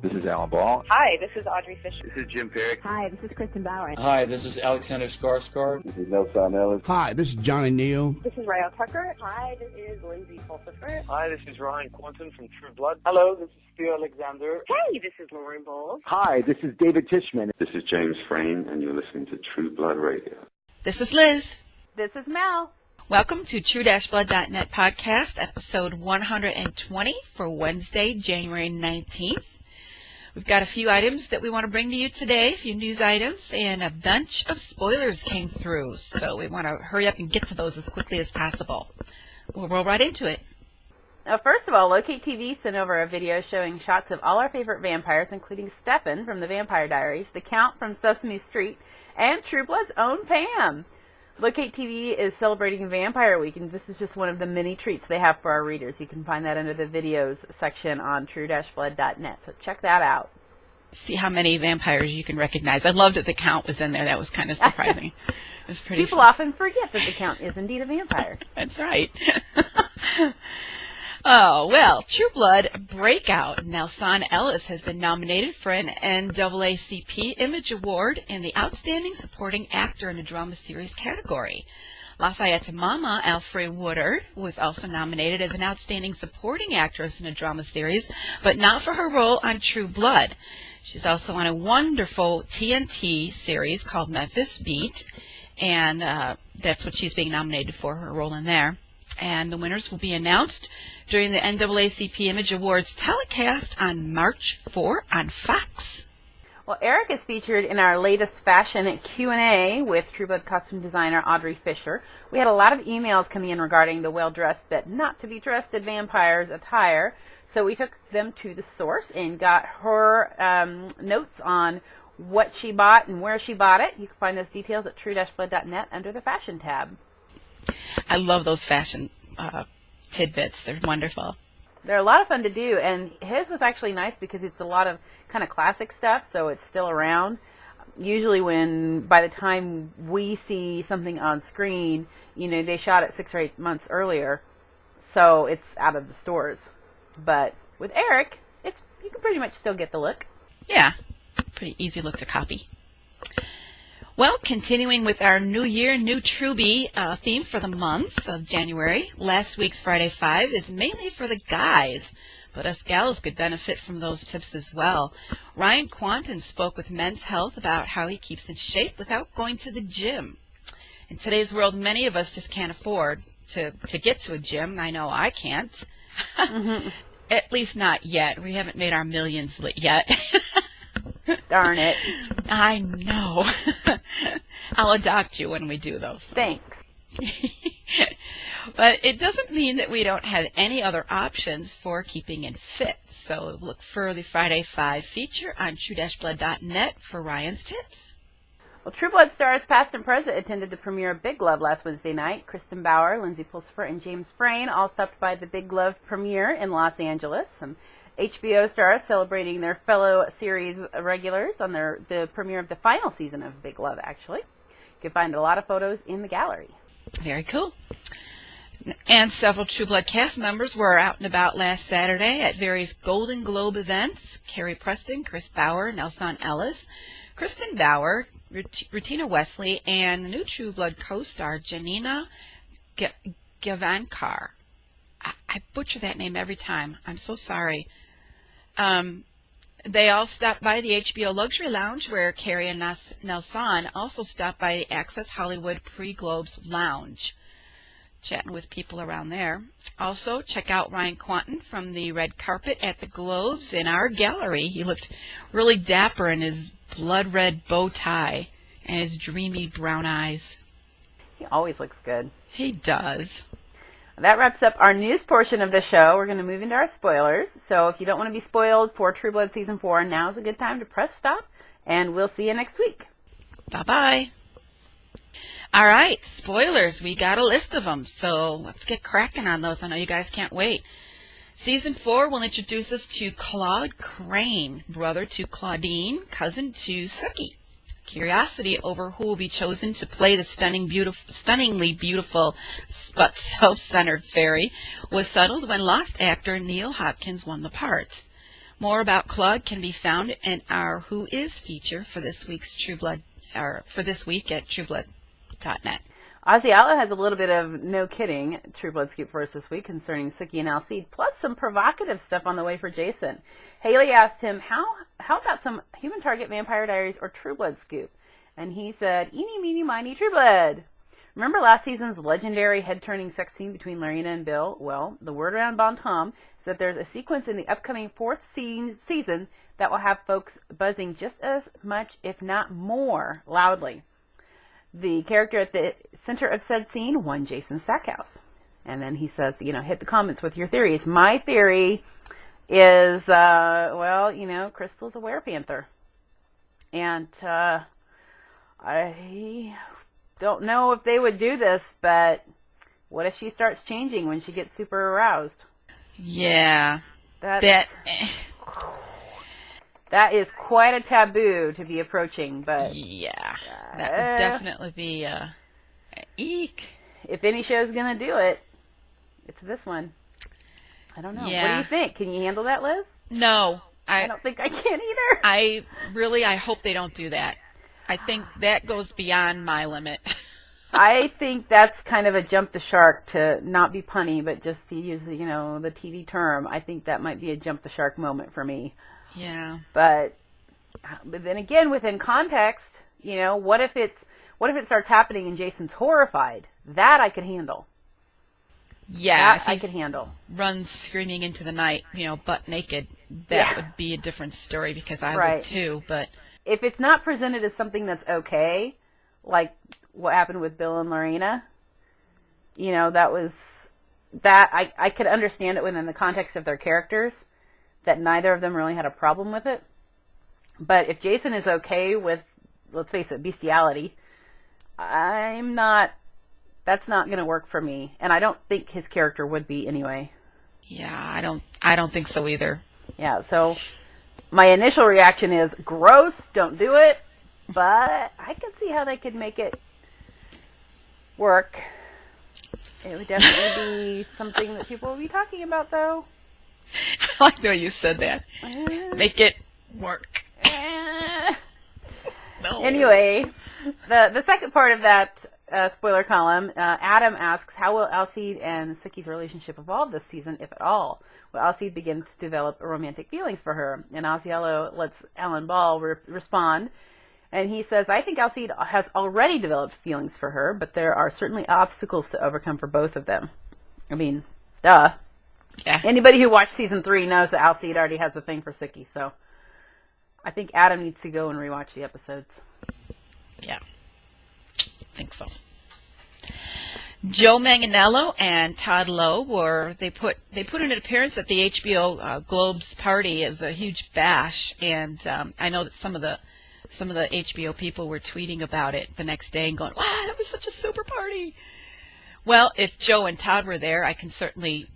This is Alan Ball. Hi, this is Audrey Fisher. This is Jim Perry. Hi, this is Kristen Bauer. Hi, this is Alexander Skarsgård. This is Nelson Ellis. Hi, this is Johnny Neal. This is Rayo Tucker. Hi, this is Lindsay Pulsifer. Hi, this is Ryan Quanton from True Blood. Hello, this is Theo Alexander. Hey, this is Lauren Bowles. Hi, this is David Tishman. This is James Frayne, and you're listening to True Blood Radio. This is Liz. This is Mel. Welcome to True-Blood.net podcast, episode 120 for Wednesday, January 19th. We've got a few items that we want to bring to you today, a few news items, and a bunch of spoilers came through, so we want to hurry up and get to those as quickly as possible. We'll roll right into it. Now, first of all, Locate TV sent over a video showing shots of all our favorite vampires, including Stefan from The Vampire Diaries, the Count from Sesame Street, and True Blood's own Pam. Locate TV is celebrating Vampire Week, and this is just one of the many treats they have for our readers. You can find that under the videos section on True-Blood.net, so check that out. See how many vampires you can recognize. I loved that the Count was in there. That was kind of surprising. It was pretty People fun. often forget that the Count is indeed a vampire. That's right. Oh, well, True Blood Breakout. Nelson Ellis has been nominated for an NAACP Image Award in the Outstanding Supporting Actor in a Drama Series category. Lafayette's mama, Alfre Woodard, was also nominated as an Outstanding Supporting Actress in a Drama Series, but not for her role on True Blood. She's also on a wonderful TNT series called Memphis Beat, and that's what she's being nominated for, her role in there. And the winners will be announced during the NAACP Image Awards telecast on March 4 on Fox. Well, Eric is featured in our latest fashion Q&A with True Blood costume designer Audrey Fisher. We had a lot of emails coming in regarding the well-dressed but not-to-be-trusted vampires attire, so we took them to the source and got her notes on what she bought and where she bought it. You can find those details at True-Blood.net under the fashion tab. I love those fashion tidbits. They're wonderful. They're a lot of fun to do, and his was actually nice because it's a lot of kind of classic stuff, so it's still around. Usually by the time we see something on screen, they shot it 6 or 8 months earlier, so it's out of the stores. But with Eric, you can pretty much still get the look. Yeah, pretty easy look to copy. Well, continuing with our New Year, New Truby theme for the month of January, last week's Friday 5 is mainly for the guys, but us gals could benefit from those tips as well. Ryan Quanton spoke with Men's Health about how he keeps in shape without going to the gym. In today's world, many of us just can't afford to get to a gym. I know I can't. Mm-hmm. At least not yet. We haven't made our millions yet. Darn it. I know. I'll adopt you when we do those. Thanks. But it doesn't mean that we don't have any other options for keeping in fit. So look for the Friday 5 feature on True-Blood.net for Ryan's tips. Well, True Blood stars past and present attended the premiere of Big Love last Wednesday night. Kristen Bauer, Lindsay Pulsifer, and James Frayne all stopped by the Big Love premiere in Los Angeles. Some HBO stars celebrating their fellow series regulars on the premiere of the final season of Big Love, actually. You can find a lot of photos in the gallery. Very cool. And several True Blood cast members were out and about last Saturday at various Golden Globe events. Carrie Preston, Chris Bauer, Nelson Ellis, Kristen Bauer, Rutina Wesley, and the new True Blood co-star Janina Gavankar. I butcher that name every time. I'm so sorry. They all stopped by the HBO Luxury Lounge, where Carrie and Nelson also stopped by the Access Hollywood Pre-Globes Lounge, chatting with people around there. Also, check out Ryan Quanton from the red carpet at the Globes in our gallery. He looked really dapper in his blood red bow tie and his dreamy brown eyes. He always looks good. He does. That wraps up our news portion of the show. We're going to move into our spoilers. So if you don't want to be spoiled for True Blood Season 4, now's a good time to press stop, and we'll see you next week. Bye-bye. All right, spoilers. We got a list of them, so let's get cracking on those. I know you guys can't wait. Season 4 will introduce us to Claude Crane, brother to Claudine, cousin to Sookie. Curiosity over who will be chosen to play the stunningly beautiful but self-centered fairy was settled when Lost actor Neil Hopkins won the part. More about Claude can be found in our Who Is feature for this week's True Blood, or for this week at True-Blood.net. Osceola has a little bit of no kidding True Blood scoop for us this week concerning Sookie and Alcide, plus some provocative stuff on the way for Jason. Haley asked him, how about some Human Target Vampire Diaries or True Blood scoop? And he said, eeny, meeny, miny, True Blood. Remember last season's legendary head-turning sex scene between Lorena and Bill? Well, the word around Bon Tom is that there's a sequence in the upcoming fourth season that will have folks buzzing just as much, if not more, loudly. The character at the center of said scene won Jason Stackhouse. And then he says, hit the comments with your theories. My theory is, Crystal's a werepanther. And I don't know if they would do this, but what if she starts changing when she gets super aroused? Yeah. That is quite a taboo to be approaching, but... Yeah, that would definitely be eek. If any show's going to do it, it's this one. I don't know. Yeah. What do you think? Can you handle that, Liz? No. I don't think I can either. I hope they don't do that. I think that goes beyond my limit. I think that's kind of a jump the shark, to not be punny, but just to use, the TV term. I think that might be a jump the shark moment for me. Yeah. But then again, within context, what if it starts happening and Jason's horrified? That I could handle. Yeah, that I could handle. Runs screaming into the night, butt naked. That would be a different story, because I would too. But if it's not presented as something that's okay, like what happened with Bill and Lorena, I could understand it within the context of their characters, that neither of them really had a problem with it. But if Jason is okay with, let's face it, bestiality, that's not going to work for me. And I don't think his character would be anyway. Yeah, I don't think so either. Yeah, so my initial reaction is gross, don't do it. But I can see how they could make it work. It would definitely be something that people will be talking about, though. I like the way you said that. Make it work. No. Anyway, the second part of that spoiler column, Adam asks, how will Alcide and Sookie's relationship evolve this season, if at all? Will Alcide begin to develop romantic feelings for her? And Osceola lets Alan Ball respond. And he says, I think Alcide has already developed feelings for her, but there are certainly obstacles to overcome for both of them. I mean, duh. Yeah. Anybody who watched season 3 knows that Alcide already has a thing for Sookie, so I think Adam needs to go and rewatch the episodes. Yeah, I think so. Joe Manganiello and Todd Lowe they put in an appearance at the HBO Globes party. It was a huge bash, and I know that some of the HBO people were tweeting about it the next day and going, "Wow, that was such a super party." Well, if Joe and Todd were there, I can certainly,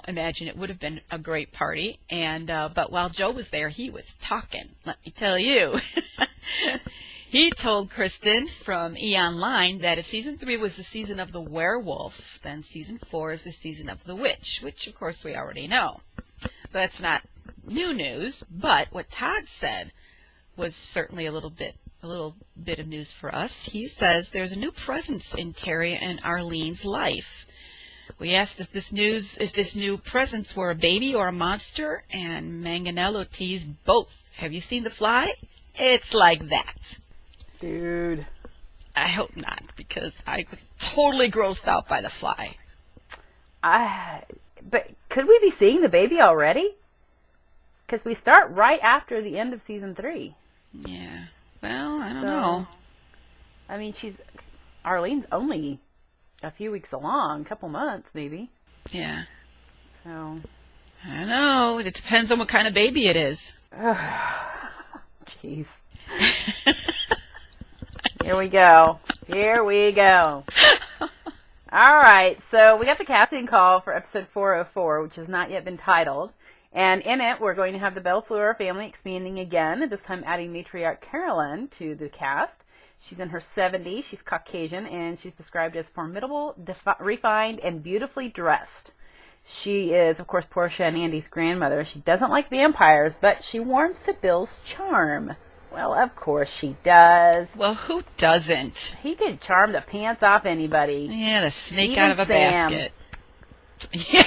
imagine it would have been a great party. And but while Joe was there, he was talking. Let me tell you. He told Kristen from E! Online that if season 3 was the season of the werewolf, then season 4 is the season of the witch, which of course we already know. So that's not new news, but what Todd said was certainly a little bit of news for us. He says there's a new presence in Terry and Arlene's life. We asked if this new presence were a baby or a monster, and Manganiello teased both. Have you seen The Fly? It's like that. Dude. I hope not, because I was totally grossed out by The Fly. But could we be seeing the baby already? Because we start right after the end of season 3. Yeah. Well, I don't know. I mean, Arlene's only a few weeks along, a couple months maybe. Yeah. So. I don't know. It depends on what kind of baby it is. Jeez. Here we go. All right, so we got the casting call for episode 404, which has not yet been titled. And in it, we're going to have the Bellefleur family expanding again, and this time adding matriarch Carolyn to the cast. She's in her 70s, she's Caucasian, and she's described as formidable, refined, and beautifully dressed. She is, of course, Portia and Andy's grandmother. She doesn't like vampires, but she warms to Bill's charm. Well, of course she does. Well, who doesn't? He could charm the pants off anybody. Yeah, the snake Even out of a Sam. basket. Yeah.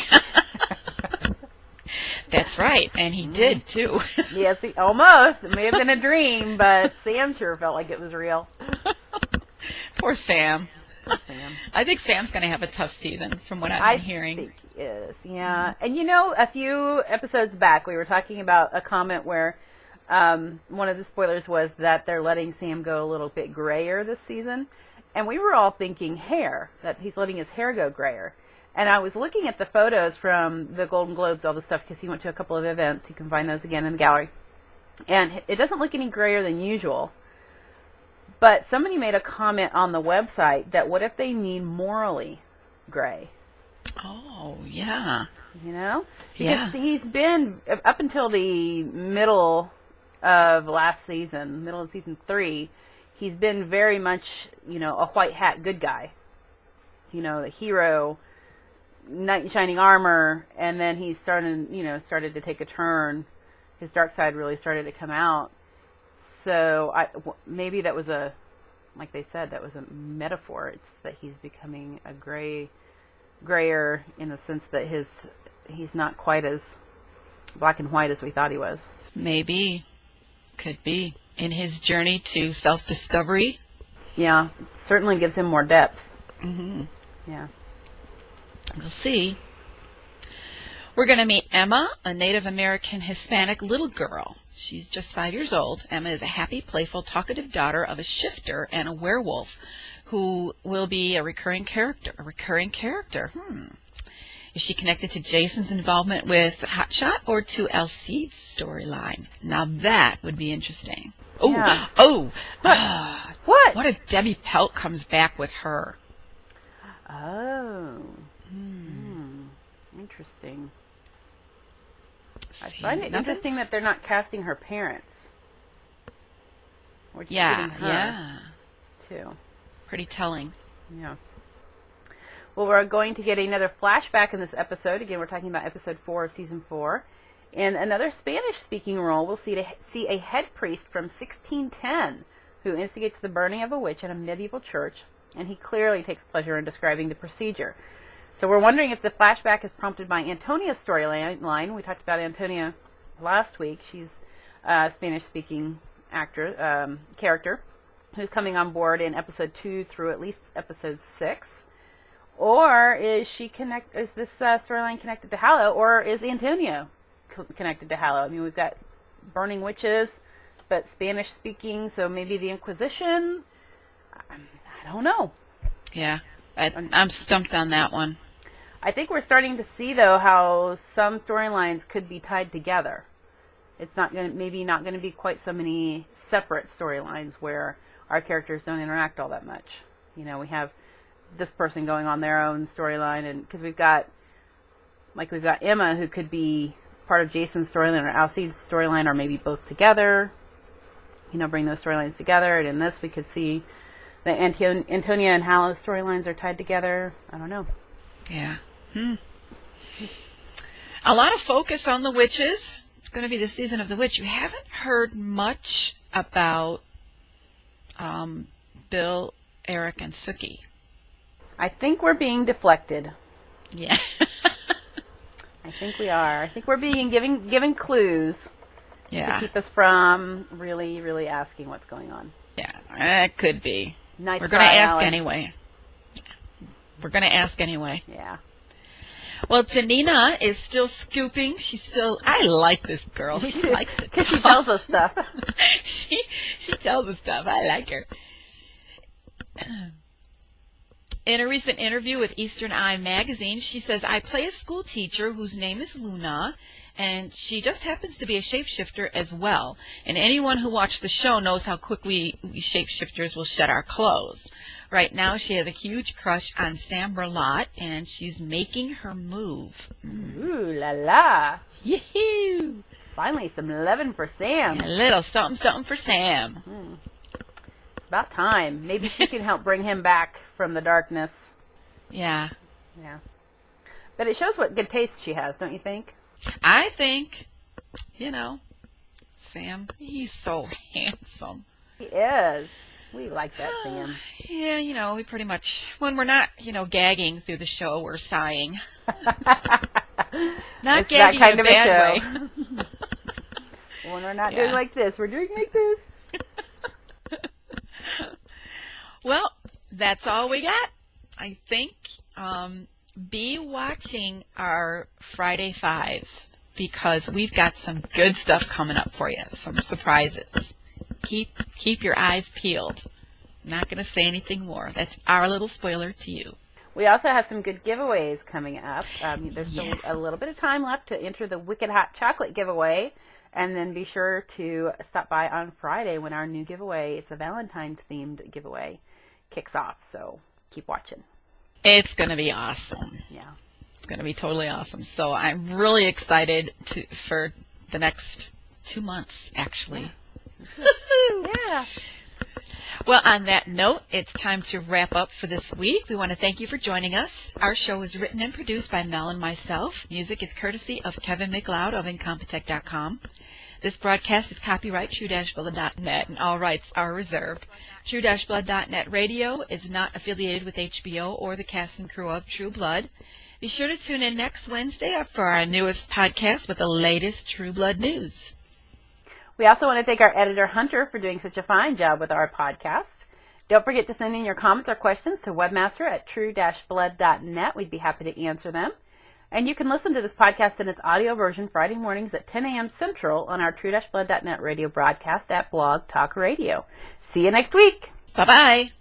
That's right, and he did, too. Yes, almost. It may have been a dream, but Sam sure felt like it was real. Poor Sam. Sam. I think Sam's going to have a tough season, from what I've been hearing. I think he is, yeah. And you know, a few episodes back, we were talking about a comment where one of the spoilers was that they're letting Sam go a little bit grayer this season. And we were all thinking hair, that he's letting his hair go grayer. And I was looking at the photos from the Golden Globes, all the stuff, because he went to a couple of events. You can find those again in the gallery. And it doesn't look any grayer than usual. But somebody made a comment on the website that what if they mean morally gray? Oh, yeah. You know? Yeah. Because he's been, up until the middle of last season, middle of season 3, he's been very much, you know, a white hat good guy. You know, the hero, knight in shining armor, and then he started to take a turn. His dark side really started to come out. So maybe that was like they said, that was a metaphor. It's that he's becoming a grayer in the sense that he's not quite as black and white as we thought he was. Maybe. Could be. In his journey to self-discovery. Yeah, it certainly gives him more depth. Mm-hmm. Yeah. We'll see. We're going to meet Emma, a Native American Hispanic little girl. She's just 5 years old. Emma is a happy, playful, talkative daughter of a shifter and a werewolf who will be a recurring character. Is she connected to Jason's involvement with Hotshot or to Alcide's storyline? Now that would be interesting. Yeah. What? What if Debbie Pelt comes back with her? Oh. Interesting. I find it interesting that they're not casting her parents. Or just getting her, too. Pretty telling. Yeah. Well, we're going to get another flashback in this episode. Again, we're talking about episode 4 of season 4. In another Spanish-speaking role, we'll see a head priest from 1610 who instigates the burning of a witch in a medieval church, and he clearly takes pleasure in describing the procedure. So we're wondering if the flashback is prompted by Antonia's storyline. We talked about Antonia last week. She's a Spanish-speaking character who's coming on board in episode 2 through at least episode 6. Or is this storyline connected to Hallow, or is Antonia connected to Hallow? I mean, we've got burning witches, but Spanish-speaking, so maybe the Inquisition? I don't know. Yeah, I'm stumped on that one. I think we're starting to see, though, how some storylines could be tied together. It's not going to be quite so many separate storylines where our characters don't interact all that much. You know, we have this person going on their own storyline, and because we've got Emma, who could be part of Jason's storyline or Alcide's storyline, or maybe both together. You know, bring those storylines together. And in this, we could see that Antonia and Hallow's storylines are tied together. I don't know. Yeah. A lot of focus on the witches. It's going to be the season of the witch. You haven't heard much about Bill, Eric, and Sookie. I think we're being deflected. Yeah. I think we are. I think we're being given clues to keep us from really, really asking what's going on. Yeah, it could be. Nice. We're going to ask anyway. We're going to ask anyway. Yeah. Well, Janina is still scooping. I like this girl. She likes to talk. She tells us stuff. she tells us stuff. I like her. In a recent interview with Eastern Eye magazine, she says, I play a school teacher whose name is Luna, and she just happens to be a shapeshifter as well. And anyone who watched the show knows how quickly we shapeshifters will shed our clothes. Right now, she has a huge crush on Sam Berlotte, and she's making her move. Ooh la la. Yee-hoo. Finally, some loving for Sam. A little something for Sam. It's about time. Maybe she can help bring him back from the darkness. Yeah. Yeah. But it shows what good taste she has, don't you think? I think, Sam, he's so handsome. He is. We like that, Sam. Yeah, we pretty much, when we're not, gagging through the show, we're sighing. Not It's gagging that kind in a of a bad show. way. When we're not doing like this, we're doing like this. Well, that's all we got, I think. Be watching our Friday Fives because we've got some good stuff coming up for you, some surprises. Keep your eyes peeled. I'm not going to say anything more. That's our little spoiler to you. We also have some good giveaways coming up. There's still a little bit of time left to enter the Wicked Hot Chocolate giveaway. And then be sure to stop by on Friday when our new giveaway, it's a Valentine's-themed giveaway, kicks off. So keep watching. It's going to be awesome. Yeah. It's going to be totally awesome. So I'm really excited for the next 2 months, actually. Yeah. Well, on that note, it's time to wrap up for this week. We want to thank you for joining us. Our show is written and produced by Mel and myself. Music is courtesy of Kevin MacLeod of Incompetech.com. This broadcast is copyright True-Blood.net, and all rights are reserved. True-Blood.net radio is not affiliated with HBO or the cast and crew of True Blood. Be sure to tune in next Wednesday for our newest podcast with the latest True Blood news. We also want to thank our editor, Hunter, for doing such a fine job with our podcasts. Don't forget to send in your comments or questions to webmaster@true-blood.net. We'd be happy to answer them. And you can listen to this podcast in its audio version Friday mornings at 10 a.m. Central on our True-Blood.net radio broadcast at Blog Talk Radio. See you next week. Bye-bye.